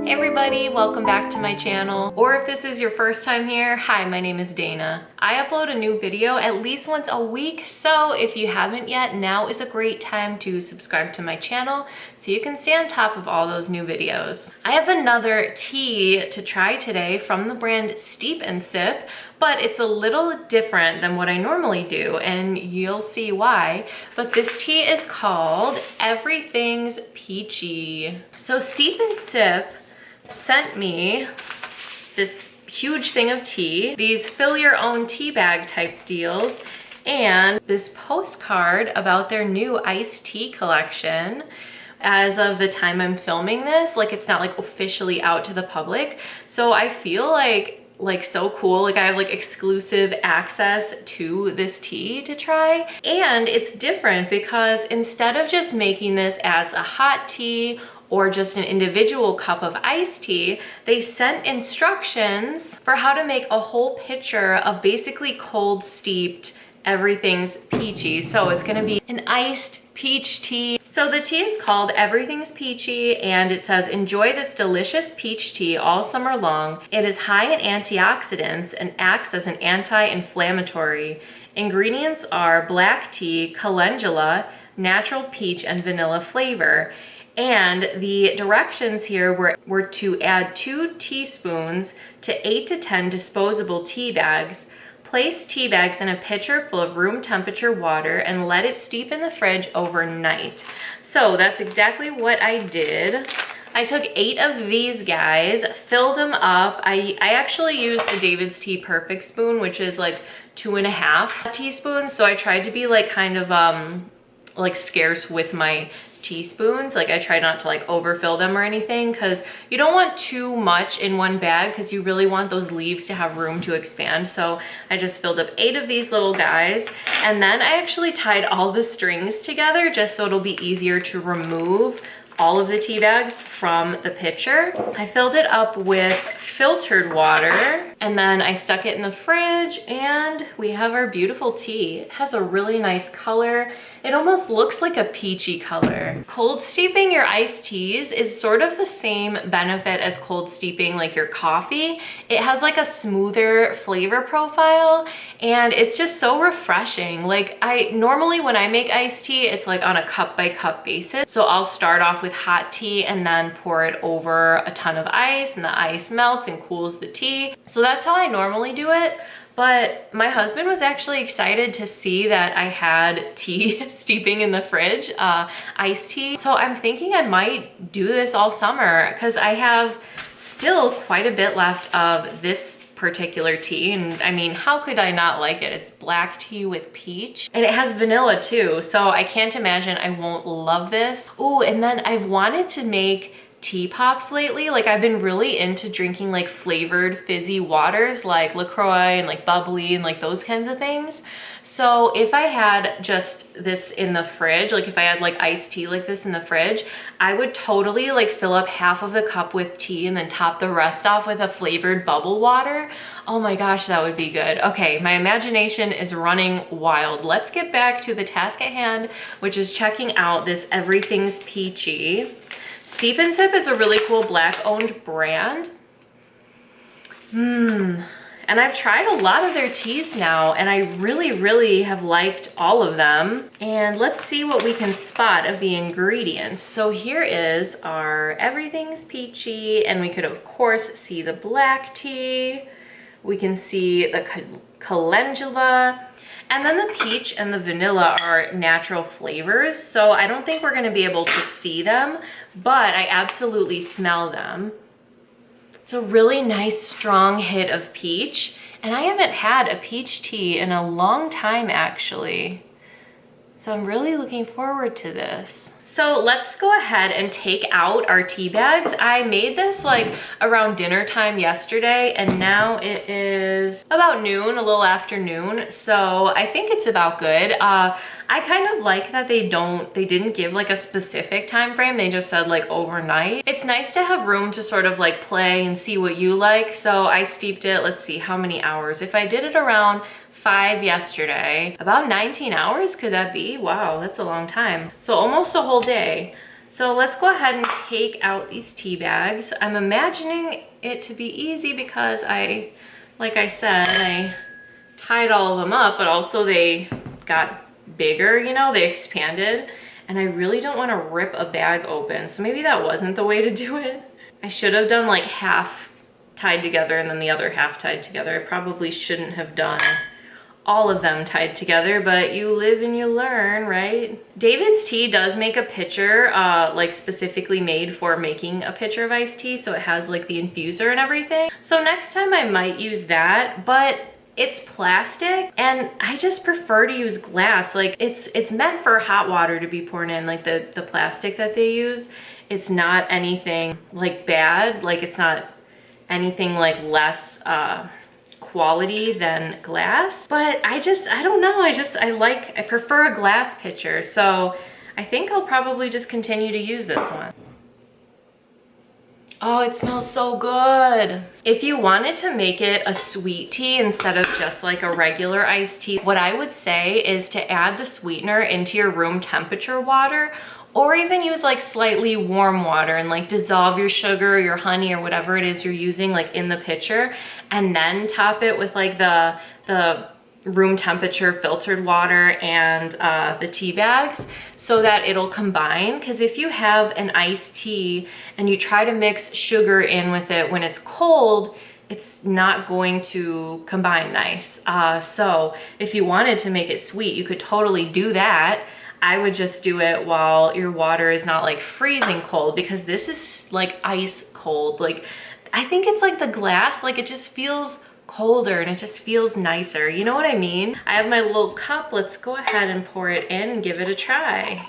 Hey everybody, welcome back to my channel. Or if this is your first time here, hi, my name is Dana. I upload a new video at least once a week, so if you haven't yet, now is a great time to subscribe to my channel so you can stay on top of all those new videos. I have another tea to try today from the brand Steep and Sip, but it's a little different than what I normally do, and you'll see why. But this tea is called Everything's Peachy. So Steep and Sip sent me this huge thing of tea, these fill your own tea bag type deals, and this postcard about their new iced tea collection. As of the time I'm filming this, like it's not like officially out to the public, so I feel like so cool. Like I have like exclusive access to this tea to try. And it's different because instead of just making this as a hot tea or just an individual cup of iced tea, they sent instructions for how to make a whole pitcher of basically cold steeped Everything's Peachy. So it's gonna be an iced peach tea. So the tea is called Everything's Peachy, and it says, enjoy this delicious peach tea all summer long. It is high in antioxidants and acts as an anti-inflammatory. Ingredients are black tea, calendula, natural peach, and vanilla flavor. And the directions here were to add 2 teaspoons to 8 to 10 disposable tea bags. Place tea bags in a pitcher full of room temperature water and let it steep in the fridge overnight. So that's exactly what I did. I took 8 of these guys, filled them up. I actually used the David's Tea Perfect spoon, which is like 2.5 teaspoons. So I tried to be like kind of like scarce with my teaspoons. Like I try not to like overfill them or anything, because you don't want too much in one bag because you really want those leaves to have room to expand. So I just filled up 8 of these little guys, and then I actually tied all the strings together just so it'll be easier to remove all of the tea bags from the pitcher. I filled it up with filtered water, and then I stuck it in the fridge, and we have our beautiful tea. It has a really nice color. It almost looks like a peachy color. Cold steeping your iced teas is sort of the same benefit as cold steeping like your coffee. It has like a smoother flavor profile, and it's just so refreshing. Like normally when I make iced tea, it's like on a cup by cup basis. So I'll start off with hot tea and then pour it over a ton of ice, and the ice melts and cools the tea. So that's how I normally do it. But my husband was actually excited to see that I had tea steeping in the fridge, iced tea. So I'm thinking I might do this all summer because I have still quite a bit left of this particular tea. And I mean, how could I not like it? It's black tea with peach, and it has vanilla too. So I can't imagine I won't love this. Ooh, and then I've wanted to make tea pops lately. Like I've been really into drinking like flavored fizzy waters like LaCroix and like bubbly and like those kinds of things. So if I had just this in the fridge, like if I had like iced tea like this in the fridge, I would totally like fill up half of the cup with tea and then top the rest off with a flavored bubble water. Oh my gosh, that would be good. Okay, my imagination is running wild. Let's get back to the task at hand, which is checking out this Everything's Peachy. Steep and Sip is a really cool Black-owned brand. And I've tried a lot of their teas now, and I really have liked all of them. And let's see what we can spot of the ingredients. So here is our Everything's Peachy, and we could of course see the black tea. We can see the calendula. And then the peach and the vanilla are natural flavors, so I don't think we're gonna be able to see them, but I absolutely smell them. It's a really nice strong hit of peach, and I haven't had a peach tea in a long time actually. So I'm really looking forward to this. So let's go ahead and take out our tea bags. I made this like around dinner time yesterday, and now it is about noon, a little after noon. So I think it's about good. I kind of like that they didn't give like a specific time frame. They just said like overnight. It's nice to have room to sort of like play and see what you like. So I steeped it, let's see how many hours. If I did it around 5 yesterday, about 19 hours, could that be? Wow, that's a long time. So almost a whole day. So let's go ahead and take out these tea bags. I'm imagining it to be easy because like I said, I tied all of them up, but also they got bigger, you know, they expanded, and I really don't want to rip a bag open. So maybe that wasn't the way to do it. I should have done like half tied together and then the other half tied together. I probably shouldn't have done all of them tied together, but you live and you learn, right? David's Tea does make a pitcher, like specifically made for making a pitcher of iced tea. So it has like the infuser and everything. So next time I might use that, but it's plastic and I just prefer to use glass. Like it's meant for hot water to be poured in, like the plastic that they use. It's not anything like bad. Like it's not anything like less, quality than glass, but I don't know, I prefer a glass pitcher, so I think I'll probably just continue to use this one. Oh, it smells so good. If you wanted to make it a sweet tea instead of just like a regular iced tea, what I would say is to add the sweetener into your room temperature water, or even use like slightly warm water and like dissolve your sugar or your honey or whatever it is you're using like in the pitcher, and then top it with like the room temperature filtered water and the tea bags so that it'll combine. Because if you have an iced tea and you try to mix sugar in with it when it's cold, it's not going to combine nice. So if you wanted to make it sweet, you could totally do that. I would just do it while your water is not like freezing cold, because this is like ice cold. Like I think it's like the glass, like it just feels colder and it just feels nicer. You know what I mean? I have my little cup. Let's go ahead and pour it in and give it a try.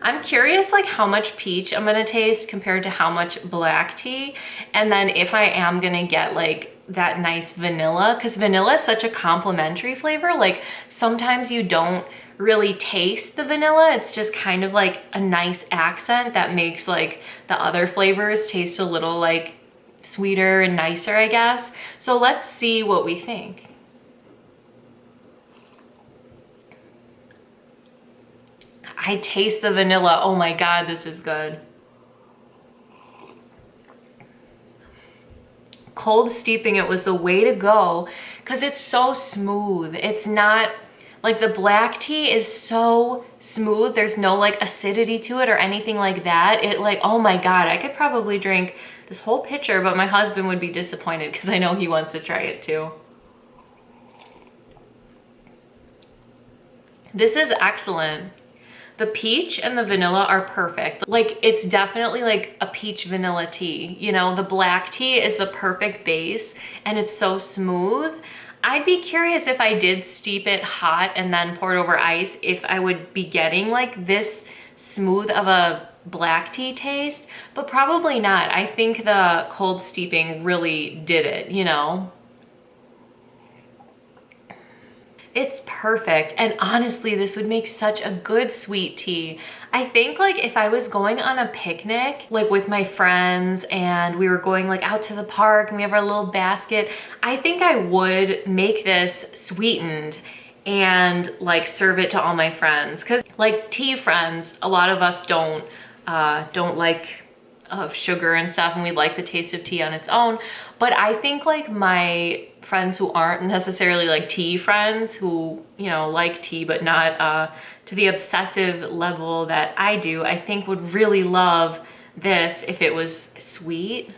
I'm curious like how much peach I'm gonna taste compared to how much black tea. And then if I am gonna get like that nice vanilla, because vanilla is such a complimentary flavor. Like sometimes you don't really taste the vanilla. It's just kind of like a nice accent that makes like the other flavors taste a little like sweeter and nicer, I guess. So let's see what we think. I taste the vanilla. Oh my God, this is good. Cold steeping it was the way to go because it's so smooth. It's not like the black tea is so smooth. There's no like acidity to it or anything like that. It like, oh my God, I could probably drink this whole pitcher, but my husband would be disappointed because I know he wants to try it too. This is excellent. The peach and the vanilla are perfect. Like it's definitely like a peach vanilla tea. You know, the black tea is the perfect base and it's so smooth. I'd be curious if I did steep it hot and then pour it over ice, if I would be getting like this smooth of a black tea taste, but probably not. I think the cold steeping really did it, you know? It's perfect. And honestly, this would make such a good sweet tea. I think like if I was going on a picnic, like with my friends and we were going like out to the park and we have our little basket, I think I would make this sweetened and like serve it to all my friends. Cause like tea friends, a lot of us don't like of sugar and stuff, and we like the taste of tea on its own. But I think like my friends who aren't necessarily like tea friends, who, you know, like tea but not to the obsessive level that I do, I think would really love this if it was sweet.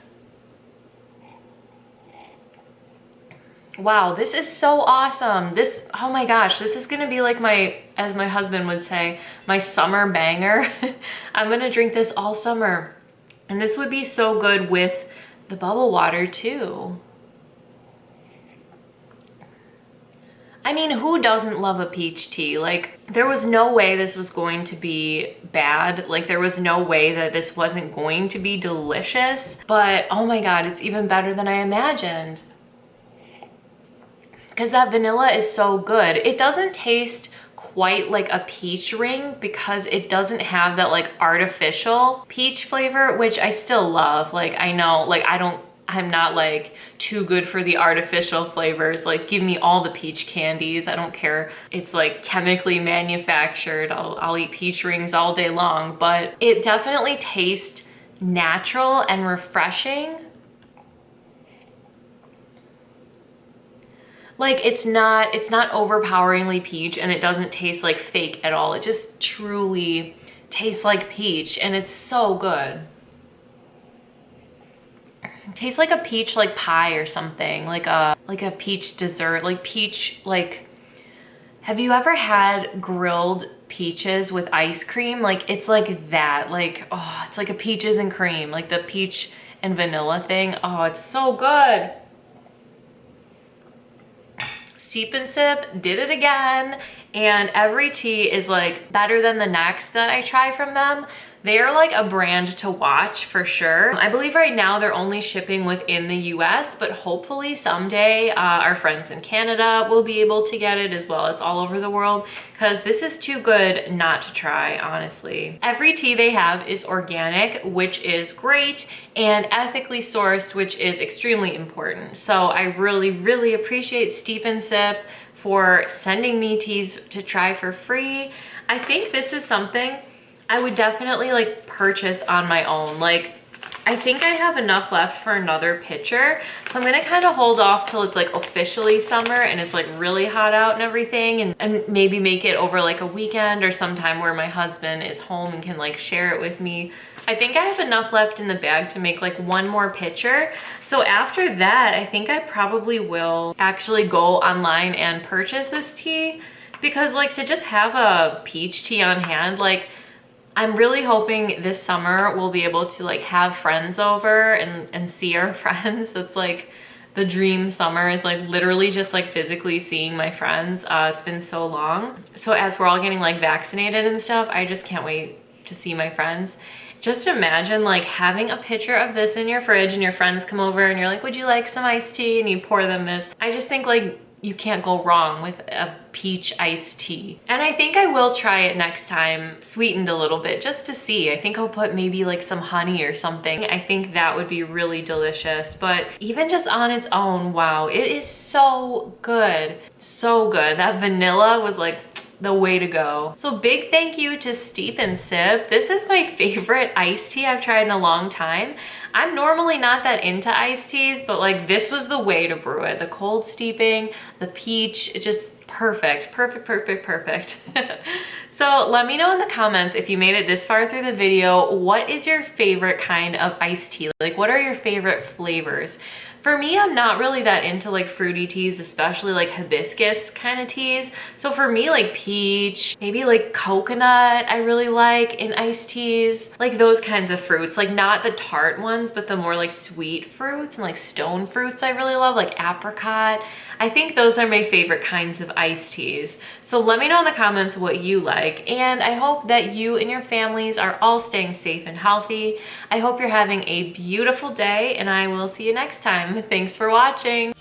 Wow, this is so awesome. This, oh my gosh, this is gonna be like my, as my husband would say, my summer banger. I'm gonna drink this all summer. And this would be so good with the bubble water too. I mean, who doesn't love a peach tea? Like, there was no way this was going to be bad. Like, there was no way that this wasn't going to be delicious. But, oh my God, it's even better than I imagined. Because that vanilla is so good. It doesn't taste quite like a peach ring because it doesn't have that like artificial peach flavor, which I still love. Like I know, like I don't I'm not like too good for the artificial flavors. Like give me all the peach candies. I don't care. It's like chemically manufactured. I'll eat peach rings all day long, but it definitely tastes natural and refreshing. Like it's not overpoweringly peach, and it doesn't taste like fake at all. It just truly tastes like peach, and it's so good. It tastes like a peach like pie or something, like a peach dessert, like peach, like, have you ever had grilled peaches with ice cream? Like it's like that, like, oh, it's like a peaches and cream, like the peach and vanilla thing. Oh, it's so good. Steep and Sip did it again, and every tea is like better than the next that I try from them. They are like a brand to watch for sure. I believe right now they're only shipping within the US, but hopefully someday our friends in Canada will be able to get it, as well as all over the world, because this is too good not to try, honestly. Every tea they have is organic, which is great, and ethically sourced, which is extremely important. So I really, really appreciate Steep and Sip for sending me teas to try for free. I think this is something I would definitely like purchase on my own. Like, I think I have enough left for another pitcher, so I'm gonna kind of hold off till it's like officially summer and it's like really hot out and everything, and maybe make it over like a weekend or sometime where my husband is home and can like share it with me. I think I have enough left in the bag to make like one more pitcher. So after that, I think I probably will actually go online and purchase this tea, because like to just have a peach tea on hand, like I'm really hoping this summer we'll be able to like have friends over and see our friends. That's like the dream summer, is like literally just like physically seeing my friends. It's been so long. So as we're all getting like vaccinated and stuff, I just can't wait to see my friends. Just imagine like having a pitcher of this in your fridge and your friends come over and you're like, would you like some iced tea? And you pour them this. I just think like you can't go wrong with a peach iced tea. And I think I will try it next time, sweetened a little bit, just to see. I think I'll put maybe like some honey or something. I think that would be really delicious. But even just on its own, wow, it is so good. So good. That vanilla was like the way to go. So big thank you to Steep and Sip. This is my favorite iced tea I've tried in a long time. I'm normally not that into iced teas, but like this was the way to brew it. The cold steeping, the peach, it just perfect, perfect, perfect, perfect. So let me know in the comments, if you made it this far through the video, what is your favorite kind of iced tea? Like what are your favorite flavors? For me, I'm not really that into like fruity teas, especially like hibiscus kind of teas. So for me, like peach, maybe like coconut, I really like in iced teas. Like those kinds of fruits, like not the tart ones, but the more like sweet fruits, and like stone fruits I really love, like apricot. I think those are my favorite kinds of iced teas. So let me know in the comments what you like. And I hope that you and your families are all staying safe and healthy. I hope you're having a beautiful day, and I will see you next time. Thanks for watching.